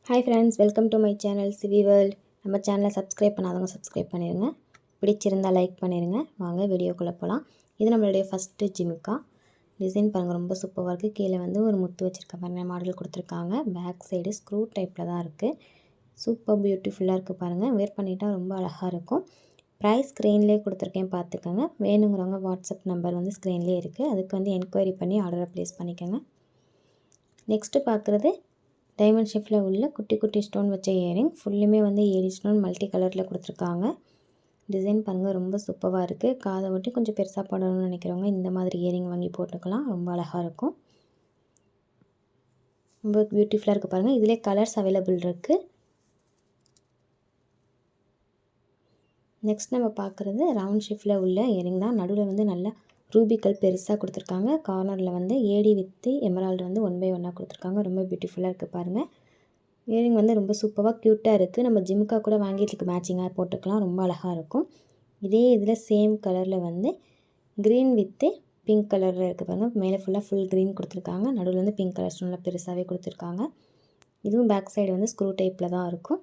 Hi friends, welcome to my channel Civi World. நம்ம சேனலை subscribe பண்ணாதவங்க சப்ஸ்கிரைப் பண்ணிடுங்க. பிடிச்சிருந்தா லைக் பண்ணிடுங்க. வாங்க வீடியோக்குள்ளே போகலாம். இது நம்மளுடைய ஃபஸ்ட்டு ஜிமிக்கா. டிசைன் பாருங்கள், ரொம்ப சூப்பராக இருக்குது. கீழே வந்து ஒரு முத்து வச்சுருக்க பாருங்கள், மாடல் கொடுத்துருக்காங்க. பேக் சைடு ஸ்க்ரூ டைப்பில் தான் இருக்குது. சூப்பர் பியூட்டிஃபுல்லாக இருக்குது பாருங்கள். வேர் பண்ணிட்டால் ரொம்ப அழகாக இருக்கும். ப்ரைஸ் ஸ்க்ரீன்லேயே கொடுத்துருக்கேன், பார்த்துக்கோங்க. வேணுங்கிறவங்க வாட்ஸ்அப் நம்பர் வந்து ஸ்க்ரீன்லேயே இருக்குது. அதுக்கு வந்து என்கொயரி பண்ணி ஆர்டரை ப்ளேஸ் பண்ணிக்கோங்க. நெக்ஸ்ட்டு பார்க்குறது டைமண்ட் ஷேப்பில் உள்ள குட்டி குட்டி ஸ்டோன் வச்ச இயரிங். ஃபுல்லுமே வந்து 7 ஸ்டோன் மல்டி கலரில் கொடுத்துருக்காங்க. டிசைன் பாருங்கள், ரொம்ப சூப்பராக இருக்குது. காதை ஒட்டி கொஞ்சம் பெருசாக போடணும்னு நினைக்கிறவங்க இந்த மாதிரி இயரிங் வாங்கி போட்டுக்கலாம். ரொம்ப அழகாக இருக்கும். ரொம்ப பியூட்டிஃபுல்லாக இருக்குது பாருங்கள். இதிலே கலர்ஸ் அவைலபிள் இருக்குது. நெக்ஸ்ட் நம்ம பார்க்குறது ரவுண்ட் ஷேப்பில் உள்ள இயரிங் தான். நடுவில் வந்து நல்லா ரூபிக்கல் பெருசாக கொடுத்துருக்காங்க. கார்னரில் வந்து ஏடி வித்து எமரால்டு வந்து 1 by 1 கொடுத்துருக்காங்க. ரொம்ப பியூட்டிஃபுல்லாக இருக்குது பாருங்கள். இயரிங் வந்து ரொம்ப சூப்பராக க்யூட்டாக இருக்குது. நம்ம ஜிம்முக்காக கூட வாங்கிட்டு மேட்சிங்காக போட்டுக்கலாம். ரொம்ப அழகாக இருக்கும். இதே இதில் சேம் கலரில் வந்து க்ரீன் வித்து பிங்க் கலரில் இருக்குது பாருங்கள். மேலே ஃபுல் க்ரீன் கொடுத்துருக்காங்க. நடுவில் வந்து பிங்க் கலர் ஸ்டோனில் பெருசாகவே கொடுத்துருக்காங்க. இதுவும் பேக் சைடு வந்து ஸ்க்ரூ டைப்பில் தான் இருக்கும்.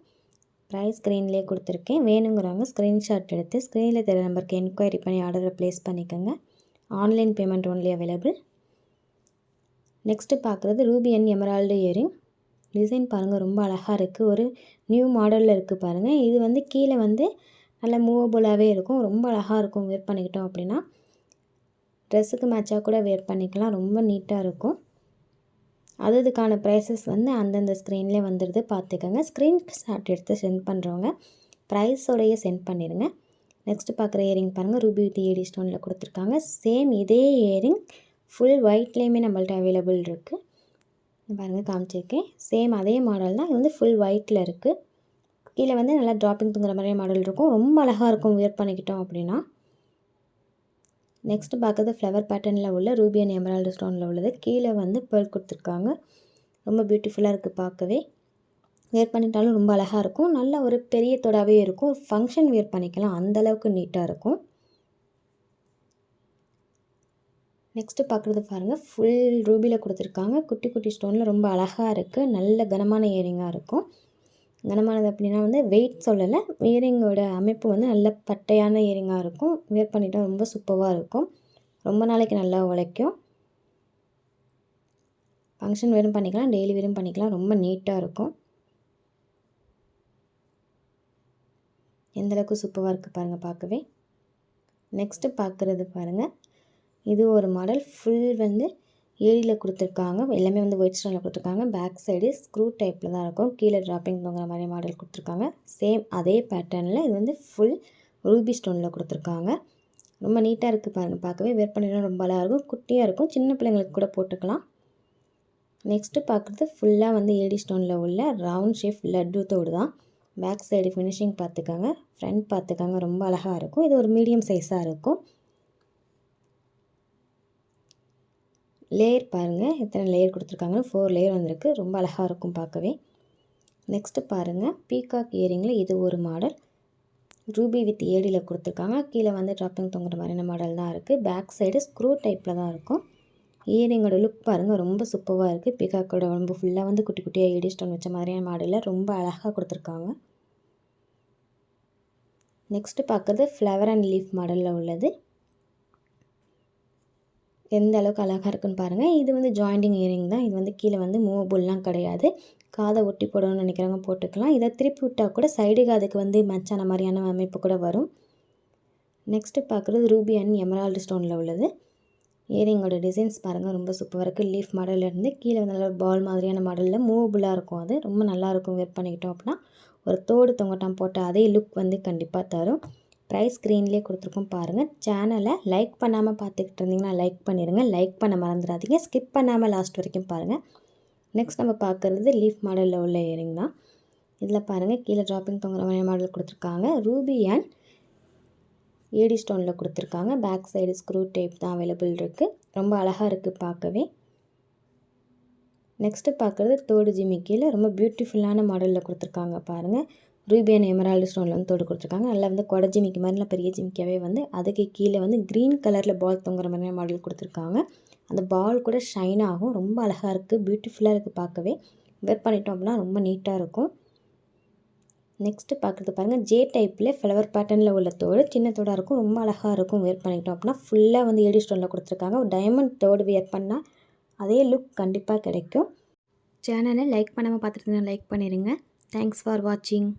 ப்ரைஸ் ஸ்க்ரீன்லேயே கொடுத்துருக்கேன். வேணுங்கிறவங்க ஸ்க்ரீன்ஷாட் எடுத்து ஸ்க்ரீனில் தெரிய நம்பருக்கு என்கொயரி பண்ணி ஆர்டரை ப்ளேஸ் பண்ணிக்கோங்க. Online payment only available. Next பார்க்குறது ruby and emerald earring. Design பாருங்கள், ரொம்ப அழகாக இருக்குது. ஒரு நியூ மாடலில் இருக்குது பாருங்கள். இது வந்து கீழே வந்து நல்லா மூவபுளாகவே இருக்கும். ரொம்ப அழகாக இருக்கும். வேர் பண்ணிக்கிட்டோம் அப்படின்னா ட்ரெஸ்ஸுக்கு மேட்சாக கூட வேர் பண்ணிக்கலாம். ரொம்ப நீட்டாக இருக்கும். அதுக்கான ப்ரைஸஸ் வந்து அந்தந்த ஸ்க்ரீன்லேயே வந்துடுது, பார்த்துக்கோங்க. ஸ்க்ரீன்ஷாட் எடுத்து சென்ட் பண்ணுறவங்க ப்ரைஸோடையே சென்ட் பண்ணிடுங்க. நெக்ஸ்ட்டு பார்க்குற இயரிங் பாருங்கள், ரூபி வித் ஏடி ஸ்டோனில் கொடுத்துருக்காங்க. சேம் இதே இயரிங் ஃபுல் ஒயிட்லேயுமே நம்மள்ட்ட அவைலபிள் இருக்குது. பாருங்கள், காமிச்சிருக்கேன். சேம் அதே மாடல் தான். இது வந்து ஃபுல் ஒயிட்டில் இருக்குது. கீழே வந்து நல்லா ட்ராப்பிங் தூங்குற மாதிரியே மாடல் இருக்கும். ரொம்ப அழகாக இருக்கும் வேர் பண்ணிக்கிட்டோம் அப்படின்னா. நெக்ஸ்ட்டு பார்க்குறது ஃப்ளவர் பேட்டர்னில் உள்ள ரூபி அண்ட் எமரால்டு ஸ்டோனில் உள்ளது. கீழே வந்து பேர்ல் கொடுத்துருக்காங்க. ரொம்ப பியூட்டிஃபுல்லாக இருக்குது பார்க்கவே. வேர் பண்ணிட்டாலும் ரொம்ப அழகாக இருக்கும். நல்ல ஒரு பெரிய தொடாவே இருக்கும். ஃபங்க்ஷன் வேர் பண்ணிக்கலாம், அந்தளவுக்கு நீட்டாக இருக்கும். நெக்ஸ்ட்டு பார்க்குறது பாருங்கள், ஃபுல் ரூபியில் கொடுத்துருக்காங்க. குட்டி குட்டி ஸ்டோனில் ரொம்ப அழகாக இருக்குது. நல்ல கனமான இயரிங்காக இருக்கும். கனமானது அப்படின்னா வந்து வெயிட் சொல்லலை. இயரிங்கோட அமைப்பு வந்து நல்ல பட்டையான இயரிங்காக இருக்கும். வேர் பண்ணிட்டால் ரொம்ப சூப்பராக இருக்கும். ரொம்ப நாளைக்கு நல்லா உழைக்கும். ஃபங்க்ஷன் வேரும் பண்ணிக்கலாம், டெய்லி வேரும் பண்ணிக்கலாம். ரொம்ப நீட்டாக இருக்கும். எந்தளவுக்கு சூப்பராக இருக்குது பாருங்கள் பார்க்கவே. நெக்ஸ்ட்டு பார்க்குறது பாருங்கள், இது ஒரு மாடல். ஃபுல் வந்து ஏடியில் கொடுத்துருக்காங்க. எல்லாமே வந்து ஒயிட் ஸ்டோனில் கொடுத்துருக்காங்க. பேக் சைடு ஸ்க்ரூ டைப்பில் தான் இருக்கும். கீழே ட்ராப்பிங் தொங்குற மாதிரி மாடல் கொடுத்துருக்காங்க. சேம் அதே பேட்டர்னில் இது வந்து ஃபுல் ரூபி ஸ்டோனில் கொடுத்துருக்காங்க. ரொம்ப நீட்டாக இருக்குது பாருங்கள் பார்க்கவே. வேர் பண்ணினா ரொம்ப அழகாக இருக்கும். குட்டியாக இருக்கும். சின்ன பிள்ளைங்களுக்கு கூட போட்டுக்கலாம். நெக்ஸ்ட்டு பார்க்குறது ஃபுல்லாக வந்து ஏடி ஸ்டோனில் உள்ள ரவுண்ட் ஷேப் லட்டு தோடு தான். பேக் சைடு ஃபினிஷிங் பார்த்துக்காங்க, ஃப்ரண்ட் பார்த்துக்காங்க. ரொம்ப அழகாக இருக்கும். இது ஒரு மீடியம் சைஸாக இருக்கும். லேயர் பாருங்கள், எத்தனை லேயர் கொடுத்துருக்காங்கன்னு 4 லேயர் வந்திருக்கு. ரொம்ப அழகாக இருக்கும் பார்க்கவே. நெக்ஸ்ட்டு பாருங்கள், பீகாக் இயரிங்கில் இது ஒரு மாடல். ரூபி வித் ஏடியில் கொடுத்துருக்காங்க. கீழே வந்து ட்ராப்பிங் தொங்குற மாதிரியான மாடல் தான் இருக்குது. பேக் சைடு ஸ்க்ரூ டைப்பில் தான் இருக்கும். இயரிங்கோட லுக் பாருங்கள், ரொம்ப சூப்பராக இருக்குது. பீகாக்கோட உடம்பு ஃபுல்லாக வந்து குட்டி குட்டியாக ஏடி ஸ்டோன் வச்ச மாதிரியான மாடலில் ரொம்ப அழகாக கொடுத்துருக்காங்க. நெக்ஸ்ட்டு பார்க்குறது ஃப்ளவர் அண்ட் லீஃப் மாடலில் உள்ளது. எந்த அளவுக்கு அழகாக இருக்குன்னு பாருங்கள். இது வந்து ஜாயிண்டிங் இயரிங் தான். இது வந்து கீழே வந்து மூவபுல்லாம் கிடையாது. காதை ஒட்டி போடணும்னு நினைக்கிறவங்க போட்டுக்கலாம். இதை திருப்பி விட்டால் கூட சைடு காதுக்கு வந்து மேட்சான மாதிரியான அமைப்பு கூட வரும். நெக்ஸ்ட்டு பார்க்குறது ரூபி அண்ட் எமரால்டு ஸ்டோனில் உள்ளது. இயரிங்கோட டிசைன்ஸ் பாருங்கள், ரொம்ப சூப்பராக இருக்குது. லீஃப் மாடலேருந்து கீழே வந்து நல்லா பால் மாதிரியான மாடலில் மூவபுல்லாக இருக்கும். அது ரொம்ப நல்லாயிருக்கும் வேர் பண்ணிக்கிட்டோம் அப்படின்னா. ஒரு தோடு தொங்கட்டாம் போட்ட அதே லுக் வந்து கண்டிப்பாக தரும். ப்ரைஸ் ஸ்க்ரீன்லேயே கொடுத்துருக்கோம் பாருங்கள். சேனலை லைக் பண்ணாமல் பார்த்துக்கிட்டு இருந்தீங்கன்னா லைக் பண்ணிடுங்க. லைக் பண்ண மறந்துடாதீங்க. ஸ்கிப் பண்ணாமல் லாஸ்ட் வரைக்கும் பாருங்கள். நெக்ஸ்ட் நம்ம பார்க்குறது லீஃப் மாடலில் உள்ள இயரிங் தான். இதில் பாருங்கள், கீழே ட்ராப்பிங் தொங்குற மாதிரி மாடல் கொடுத்துருக்காங்க. ரூபி அண்ட் ஏடி ஸ்டோனில் கொடுத்துருக்காங்க. பேக் சைடு ஸ்க்ரூ டைப் தான் அவைலபிள் இருக்குது. ரொம்ப அழகாக இருக்குது பார்க்கவே. நெக்ஸ்ட்டு பார்க்குறது தோடு ஜிமிக்கியில் ரொம்ப பியூட்டிஃபுல்லான மாடலில் கொடுத்துருக்காங்க பாருங்கள். ரூபி அண்ட் எமரால்டு ஸ்டோனில் வந்து தோடு கொடுத்துருக்காங்க. நல்லா வந்து கொடை ஜிமிக்கி மாதிரிலாம் பெரிய ஜிமிக்காவே வந்து அதுக்கு கீழே வந்து க்ரீன் கலரில் பால் தொங்குற மாதிரியான மாடல் கொடுத்துருக்காங்க. அந்த பால் கூட ஷைன் ஆகும். ரொம்ப அழகாக இருக்குது, பியூட்டிஃபுல்லாக இருக்குது பார்க்கவே. வேர் பண்ணிட்டோம் அப்படின்னா ரொம்ப நீட்டாக இருக்கும். நெக்ஸ்ட்டு பார்க்குறது பாருங்கள், ஜே டைப்பில் ஃப்ளவர் பேட்டர்னில் உள்ள தோடு, சின்ன தோடாக இருக்கும், ரொம்ப அழகாக இருக்கும். வேர் பண்ணிட்டோம் அப்படின்னா ஃபுல்லாக வந்து ஏடி ஸ்டோனில் கொடுத்துருக்காங்க. ஒரு டைமண்ட் தோடு வியர் பண்ணால் அதே லுக் கண்டிப்பாக கிடைக்கும். சேனலை லைக் பண்ணாமல் பார்த்துருந்தீங்கன்னா லைக் பண்ணிடுங்க. தேங்க்ஸ் ஃபார் வாட்சிங்.